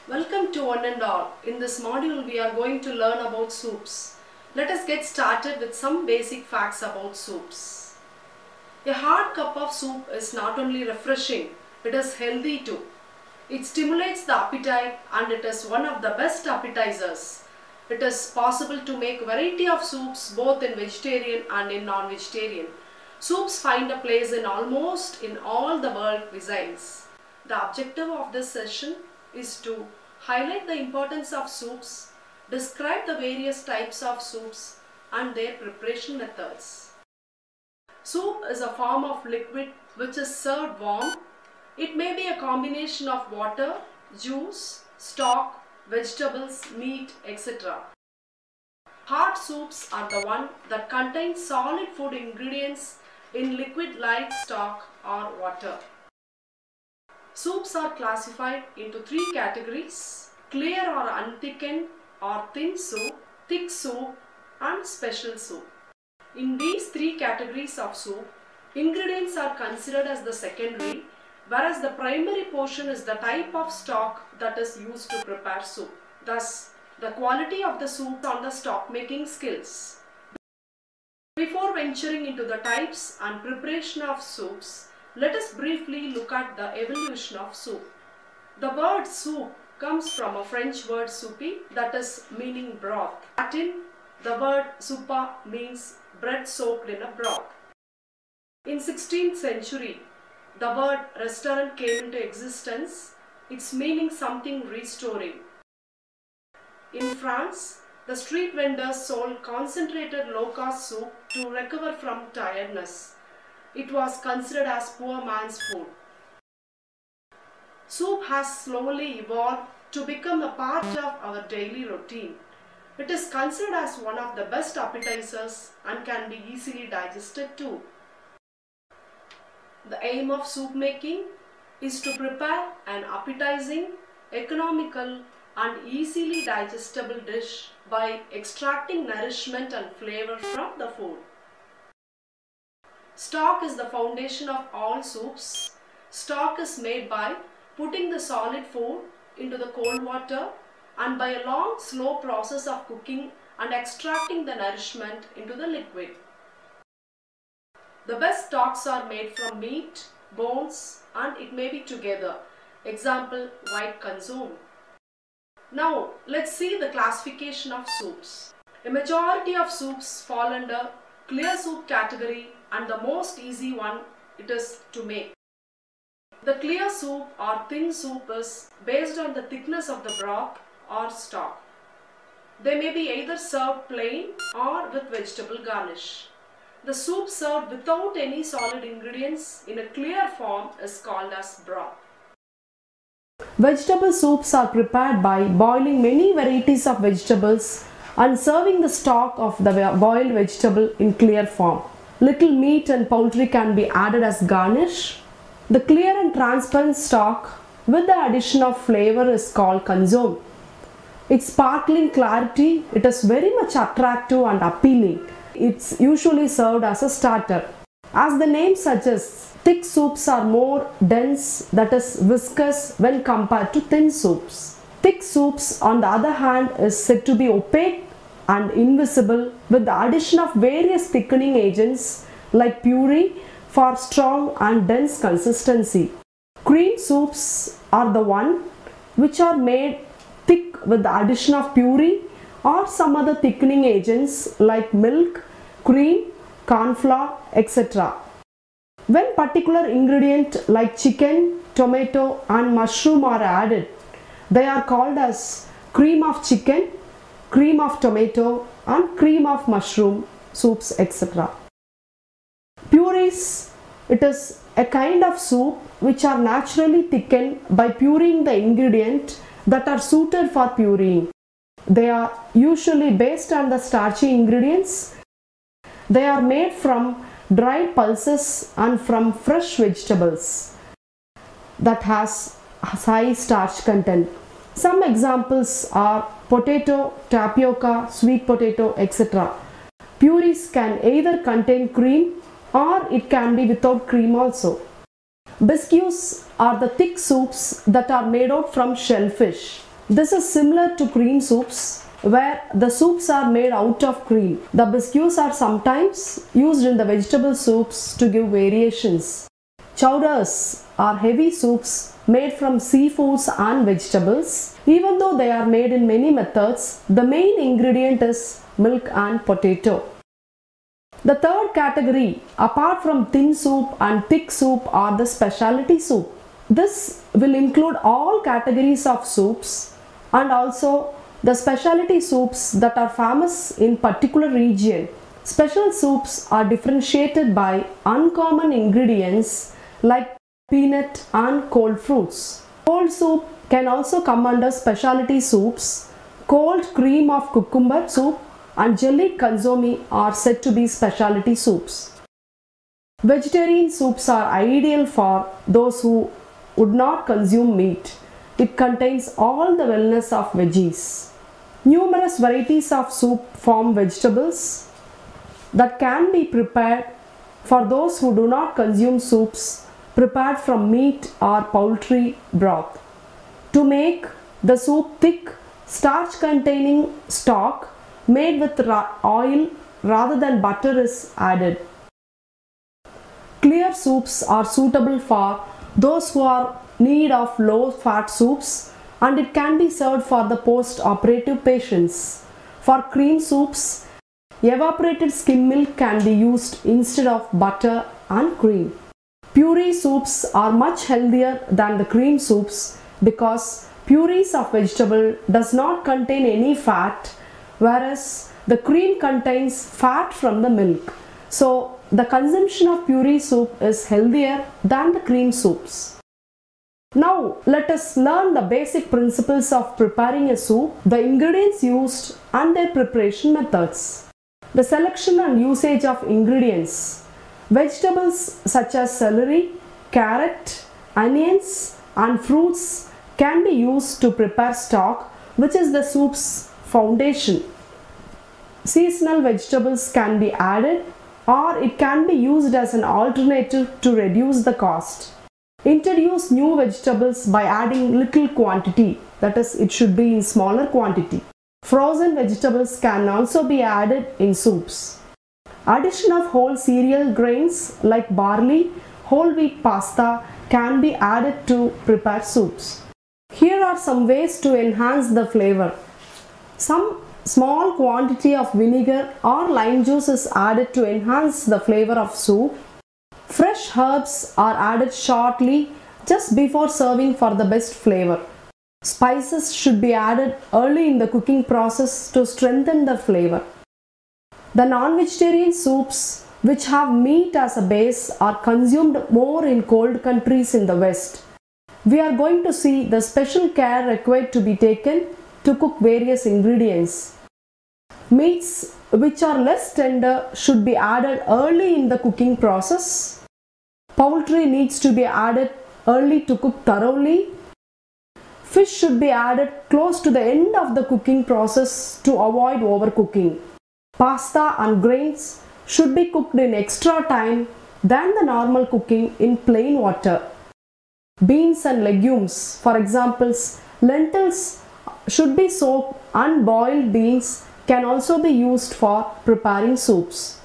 Welcome to one and all. In this module we are going to learn about soups. Let us get started with some basic facts about soups. A hard cup of soup is not only refreshing, it is healthy too. It stimulates the appetite and it is one of the best appetizers. It is possible to make a variety of soups both in vegetarian and in non-vegetarian. Soups find a place in almost in all the world cuisines. The objective of this session is to highlight the importance of soups, describe the various types of soups and their preparation methods. Soup is a form of liquid which is served warm. It may be a combination of water, juice, stock, vegetables, meat, etc. Hard soups are the one that contain solid food ingredients in liquid like stock or water. Soups are classified into three categories: clear or unthickened or thin soup, thick soup and special soup. In these three categories of soup, ingredients are considered as the secondary, whereas the primary portion is the type of stock that is used to prepare soup. Thus, the quality of the soup on the stock making skills. Before venturing into the types and preparation of soups, let us briefly look at the evolution of soup. The word soup comes from a French word soupi, that is meaning broth. In Latin, the word soupa means bread soaked in a broth. In 16th century, the word restaurant came into existence, its meaning something restoring. In France, the street vendors sold concentrated low-cost soup to recover from tiredness. It was considered as poor man's food. Soup has slowly evolved to become a part of our daily routine. It is considered as one of the best appetizers and can be easily digested too. The aim of soup making is to prepare an appetizing, economical and easily digestible dish by extracting nourishment and flavor from the food. Stock is the foundation of all soups. Stock is made by putting the solid food into the cold water and by a long slow process of cooking and extracting the nourishment into the liquid. The best stocks are made from meat, bones and it may be together. Example, white consumed. Now let's see the classification of soups. A majority of soups fall under clear soup category and the most easy one it is to make. The clear soup or thin soup is based on the thickness of the broth or stock. They may be either served plain or with vegetable garnish. The soup served without any solid ingredients in a clear form is called as broth. Vegetable soups are prepared by boiling many varieties of vegetables and serving the stock of the boiled vegetable in clear form. Little meat and poultry can be added as garnish. The clear and transparent stock with the addition of flavor is called consomme. Its sparkling clarity, it is very much attractive and appealing. It's usually served as a starter. As the name suggests, thick soups are more dense, that is viscous, when compared to thin soups. Thick soups, on the other hand, is said to be opaque and invisible with the addition of various thickening agents like puree for strong and dense consistency. Cream soups are the one which are made thick with the addition of puree or some other thickening agents like milk, cream, corn flour, etc. When particular ingredient like chicken, tomato and mushroom are added, they are called as cream of chicken, cream of tomato and cream of mushroom soups, etc. Purees, it is a kind of soup which are naturally thickened by pureeing the ingredient that are suited for pureeing. They are usually based on the starchy ingredients. They are made from dried pulses and from fresh vegetables that has high starch content. Some examples are potato, tapioca, sweet potato, etc. Purees can either contain cream or it can be without cream also. Biscuits are the thick soups that are made out from shellfish. This is similar to cream soups, where the soups are made out of cream. The biscuits are sometimes used in the vegetable soups to give variations. Chowders are heavy soups made from seafoods and vegetables. Even though they are made in many methods, the main ingredient is milk and potato. The third category, apart from thin soup and thick soup, are the specialty soup. This will include all categories of soups and also the specialty soups that are famous in particular region. Special soups are differentiated by uncommon ingredients like peanut and cold fruits. Cold soup can also come under specialty soups. Cold cream of cucumber soup and jelly consomme are said to be specialty soups. Vegetarian soups are ideal for those who would not consume meat. It contains all the wellness of veggies. Numerous varieties of soup from vegetables that can be prepared for those who do not consume soups prepared from meat or poultry broth. To make the soup thick, starch containing stock made with oil rather than butter is added. Clear soups are suitable for those who are in need of low fat soups, and it can be served for the post-operative patients. For cream soups, evaporated skim milk can be used instead of butter and cream. Puree soups are much healthier than the cream soups because purees of vegetable does not contain any fat, whereas the cream contains fat from the milk. So the consumption of puree soup is healthier than the cream soups. Now let us learn the basic principles of preparing a soup, the ingredients used and their preparation methods. The selection and usage of ingredients. Vegetables such as celery, carrot, onions and fruits can be used to prepare stock, which is the soup's foundation. Seasonal vegetables can be added, or it can be used as an alternative to reduce the cost. Introduce new vegetables by adding little quantity, that is, it should be in smaller quantity. Frozen vegetables can also be added in soups. Addition of whole cereal grains like barley, whole wheat pasta can be added to prepare soups. Here are some ways to enhance the flavor. Some small quantity of vinegar or lime juice is added to enhance the flavor of soup. Fresh herbs are added shortly just before serving for the best flavor. Spices should be added early in the cooking process to strengthen the flavor. The non-vegetarian soups which have meat as a base are consumed more in cold countries in the West. We are going to see the special care required to be taken to cook various ingredients. Meats which are less tender should be added early in the cooking process. Poultry needs to be added early to cook thoroughly. Fish should be added close to the end of the cooking process to avoid overcooking. Pasta and grains should be cooked in extra time than the normal cooking in plain water. Beans and legumes, for example, lentils should be soaked, and boiled beans can also be used for preparing soups.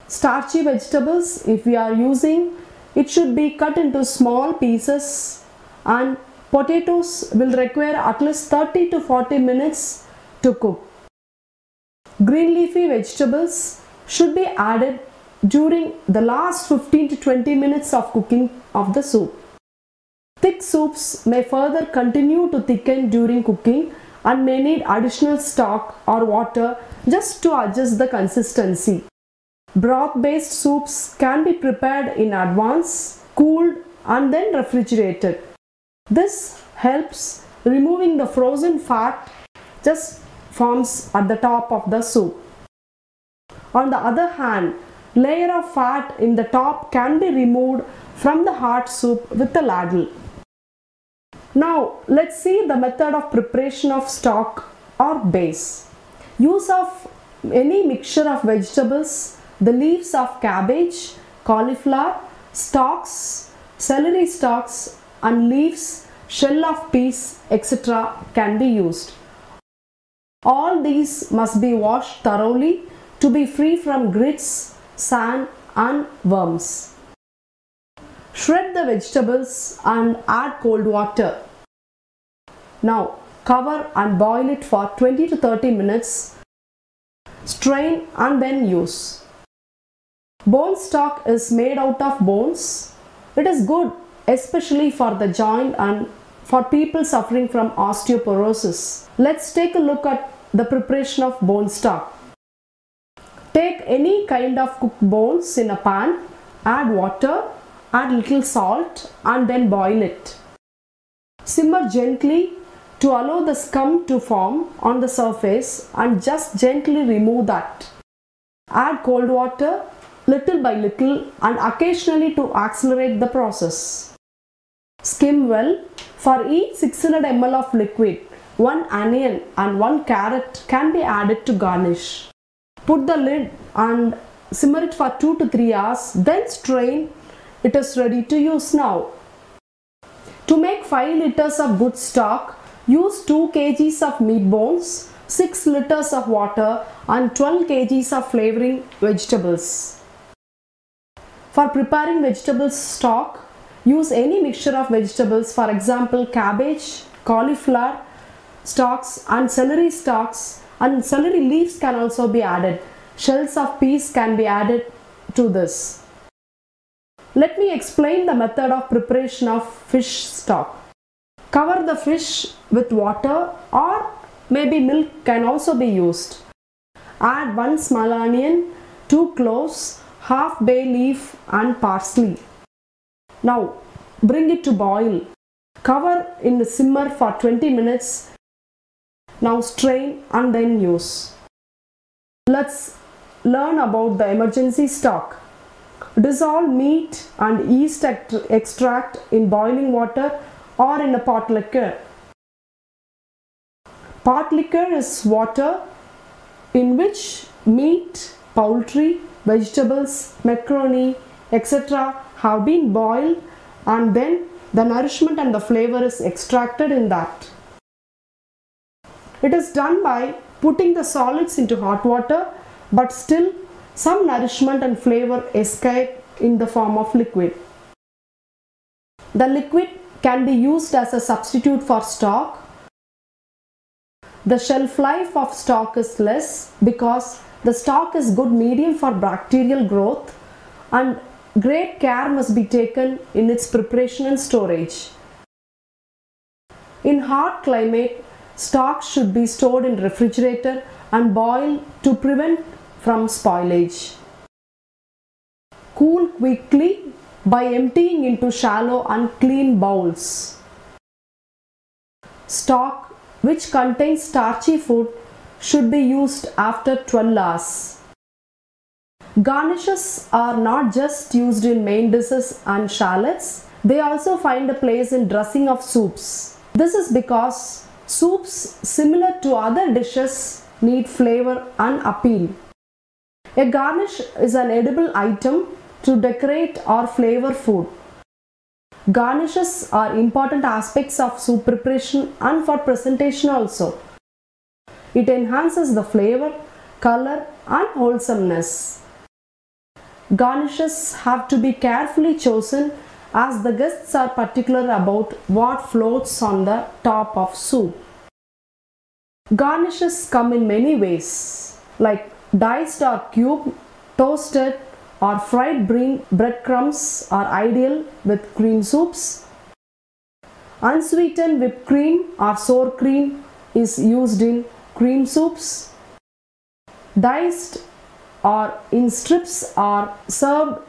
Starchy vegetables, if we are using, it should be cut into small pieces, and potatoes will require at least 30 to 40 minutes to cook. Green leafy vegetables should be added during the last 15 to 20 minutes of cooking of the soup. Thick soups may further continue to thicken during cooking and may need additional stock or water just to adjust the consistency. Broth-based soups can be prepared in advance, cooled and then refrigerated. This helps removing the frozen fat just forms at the top of the soup. On the other hand, layer of fat in the top can be removed from the hot soup with a ladle. Now let's see the method of preparation of stock or base. Use of any mixture of vegetables, the leaves of cabbage, cauliflower, stalks, celery stalks and leaves shell of peas, etc. can be used. All these must be washed thoroughly to be free from grit, sand and worms. Shred the vegetables and add cold water. Now cover and boil it for 20 to 30 minutes. Strain and then use. Bone stock is made out of bones. It is good especially for the joint and for people suffering from osteoporosis. Let's take a look at the preparation of bone stock. Take any kind of cooked bones in a pan, add water, add little salt and then boil it. Simmer gently to allow the scum to form on the surface and just gently remove that. Add cold water little by little and occasionally to accelerate the process. Skim well. For each 600 ml of liquid, 1 onion and 1 carrot can be added to garnish. Put the lid and simmer it for 2 to 3 hours, then strain. It is ready to use now. To make 5 liters of good stock, use 2 kgs of meat bones, 6 liters of water and 12 kgs of flavoring vegetables. For preparing vegetable stock, use any mixture of vegetables, for example cabbage, cauliflower stalks and celery stalks, and celery leaves can also be added. Shells of peas can be added to this. Let me explain the method of preparation of fish stock. Cover the fish with water or maybe milk can also be used. Add 1 small onion, 2 cloves, half bay leaf and parsley. Now bring it to boil. Cover in the simmer for 20 minutes. Now strain and then use. Let's learn about the emergency stock. Dissolve meat and yeast extract in boiling water or in a pot liquor. Pot liquor is water in which meat, poultry, vegetables, macaroni, etc. have been boiled and then the nourishment and the flavor is extracted in that. It is done by putting the solids into hot water, but still some nourishment and flavor escape in the form of liquid. The liquid can be used as a substitute for stock. The shelf life of stock is less because the stock is good medium for bacterial growth and great care must be taken in its preparation and storage. In hot climate, stock should be stored in refrigerator and boiled to prevent from spoilage. Cool quickly by emptying into shallow and clean bowls. Stock which contains starchy food should be used after 12 hours. Garnishes are not just used in main dishes and shallots, they also find a place in dressing of soups. This is because soups similar to other dishes need flavor and appeal. A garnish is an edible item to decorate or flavor food. Garnishes are important aspects of soup preparation and for presentation also. It enhances the flavor, color and wholesomeness. Garnishes have to be carefully chosen as the guests are particular about what floats on the top of soup. Garnishes come in many ways like diced or cubed, toasted or fried breadcrumbs are ideal with cream soups. Unsweetened whipped cream or sour cream is used in cream soups. Diced or in strips are served.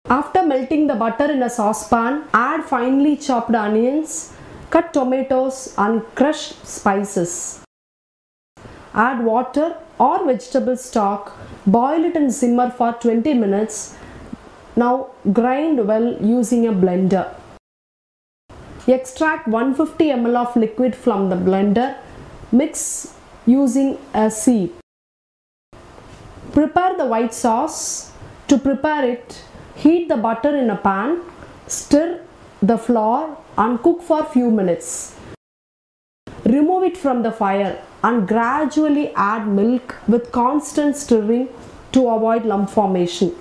After melting the butter in a saucepan, add finely chopped onions, cut tomatoes and crushed spices. Add water or vegetable stock, boil it and simmer for 20 minutes. Now grind well using a blender. Extract 150 ml of liquid from the blender. Mix using a sieve. Prepare the white sauce. To prepare it, heat the butter in a pan. Stir the flour and cook for few minutes. Remove it from the fire and gradually add milk with constant stirring to avoid lump formation.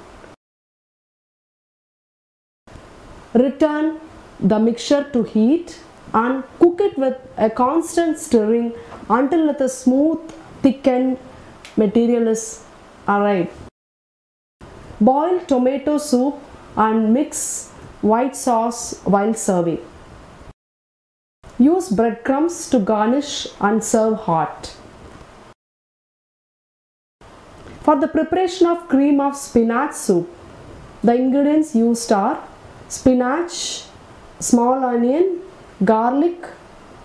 Return the mixture to heat and cook it with a constant stirring until a smooth, thickened material is arrived. Boil tomato soup and mix white sauce while serving. Use breadcrumbs to garnish and serve hot. For the preparation of cream of spinach soup, the ingredients used are spinach, small onion, garlic,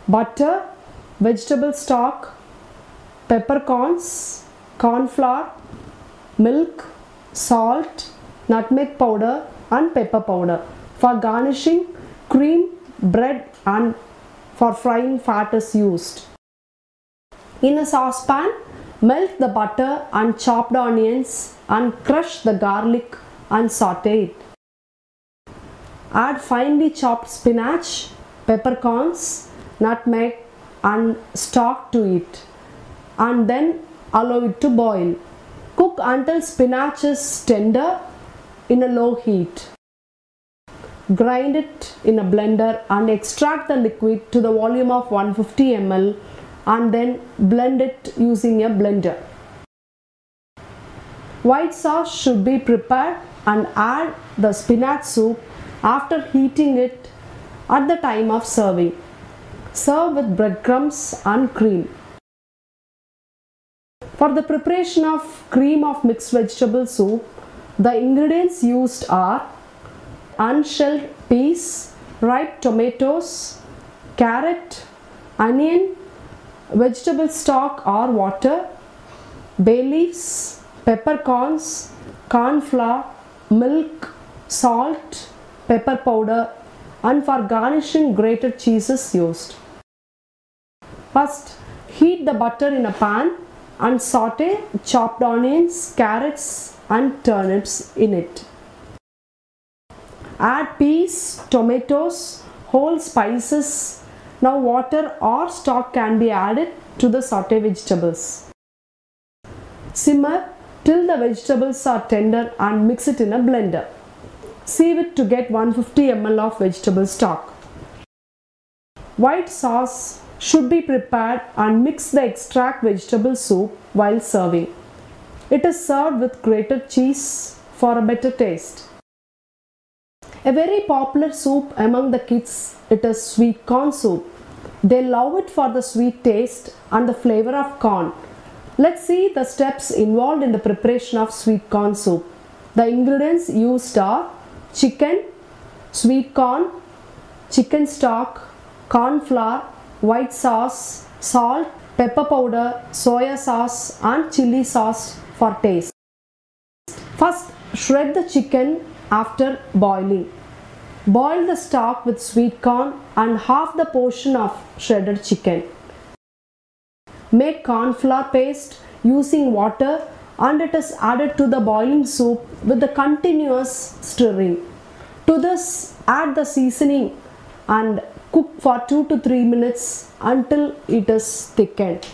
butter, vegetable stock, peppercorns, corn flour, milk, salt, nutmeg powder and pepper powder. For garnishing, cream, bread and for frying fat is used. In a saucepan, melt the butter and chopped onions and crush the garlic and saute it. Add finely chopped spinach, peppercorns, nutmeg and stock to it and then allow it to boil. Cook until spinach is tender in a low heat. Grind it in a blender and extract the liquid to the volume of 150 ml and then blend it using a blender. White sauce should be prepared and add the spinach soup after heating it at the time of serving. Serve with breadcrumbs and cream. For the preparation of cream of mixed vegetable soup, the ingredients used are unshelled peas, ripe tomatoes, carrot, onion, vegetable stock or water, bay leaves, peppercorns, corn flour, milk, salt, pepper powder and for garnishing grated cheese is used. First, heat the butter in a pan and saute chopped onions, carrots and turnips in it. Add peas, tomatoes, whole spices. Now water or stock can be added to the sauté vegetables. Simmer till the vegetables are tender and mix it in a blender. Sieve it to get 150 ml of vegetable stock. White sauce should be prepared and mix the extract vegetable soup while serving. It is served with grated cheese for a better taste. A very popular soup among the kids, it is sweet corn soup. They love it for the sweet taste and the flavor of corn. Let's see the steps involved in the preparation of sweet corn soup. The ingredients used are chicken, sweet corn, chicken stock, corn flour, white sauce, salt, pepper powder, soya sauce and chili sauce for taste. First, shred the chicken after boiling. Boil the stock with sweet corn and half the portion of shredded chicken. Make corn flour paste using water and it is added to the boiling soup with the continuous stirring. To this, add the seasoning and cook for 2 to 3 minutes until it is thickened.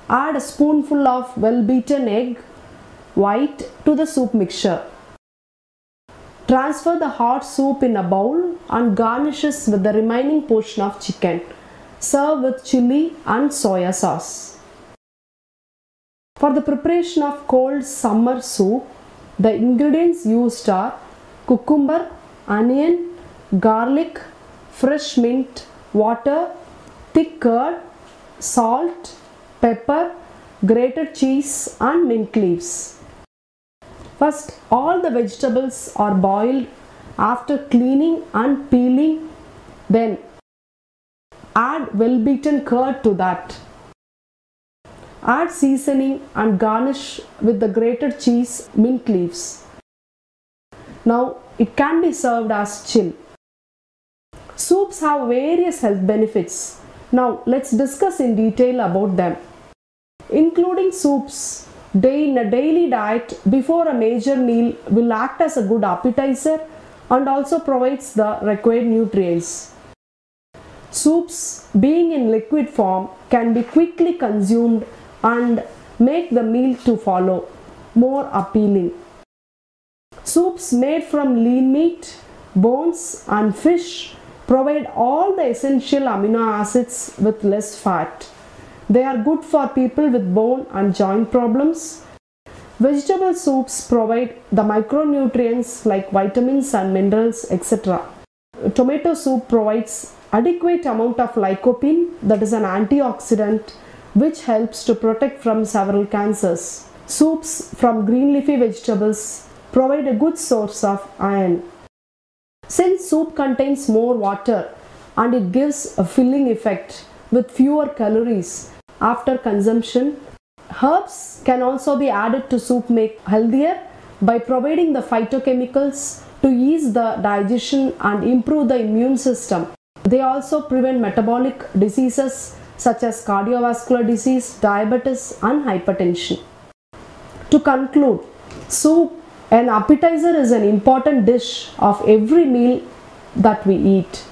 Add a spoonful of well-beaten egg white to the soup mixture. Transfer the hot soup in a bowl and garnishes with the remaining portion of chicken. Serve with chili and soya sauce. For the preparation of cold summer soup, the ingredients used are cucumber, onion, garlic, fresh mint, water, thick curd, salt, pepper, grated cheese and mint leaves. First, all the vegetables are boiled after cleaning and peeling. Then, add well-beaten curd to that. Add seasoning and garnish with the grated cheese, mint leaves. Now, it can be served as chill. Soups have various health benefits. Now, let's discuss in detail about them. Including soups in a daily diet before a major meal will act as a good appetizer and also provides the required nutrients. Soups, being in liquid form, can be quickly consumed and make the meal to follow more appealing. Soups made from lean meat, bones and fish provide all the essential amino acids with less fat. They are good for people with bone and joint problems. Vegetable soups provide the micronutrients like vitamins and minerals, etc. Tomato soup provides adequate amount of lycopene, that is an antioxidant which helps to protect from several cancers. Soups from green leafy vegetables provide a good source of iron. Since soup contains more water and it gives a filling effect with fewer calories after consumption, herbs can also be added to soup make healthier by providing the phytochemicals to ease the digestion and improve the immune system. They also prevent metabolic diseases such as cardiovascular disease, diabetes and hypertension. To conclude, soup, an appetizer, is an important dish of every meal that we eat.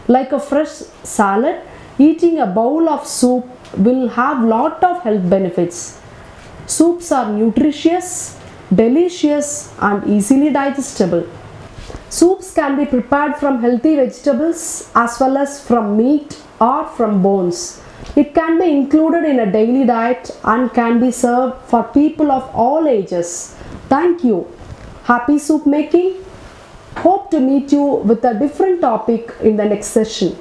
Like a fresh salad, eating a bowl of soup will have lot of health benefits. Soups are nutritious, delicious and easily digestible. Soups can be prepared from healthy vegetables as well as from meat or from bones. It can be included in a daily diet and can be served for people of all ages. Thank you. Happy soup making. Hope to meet you with a different topic in the next session.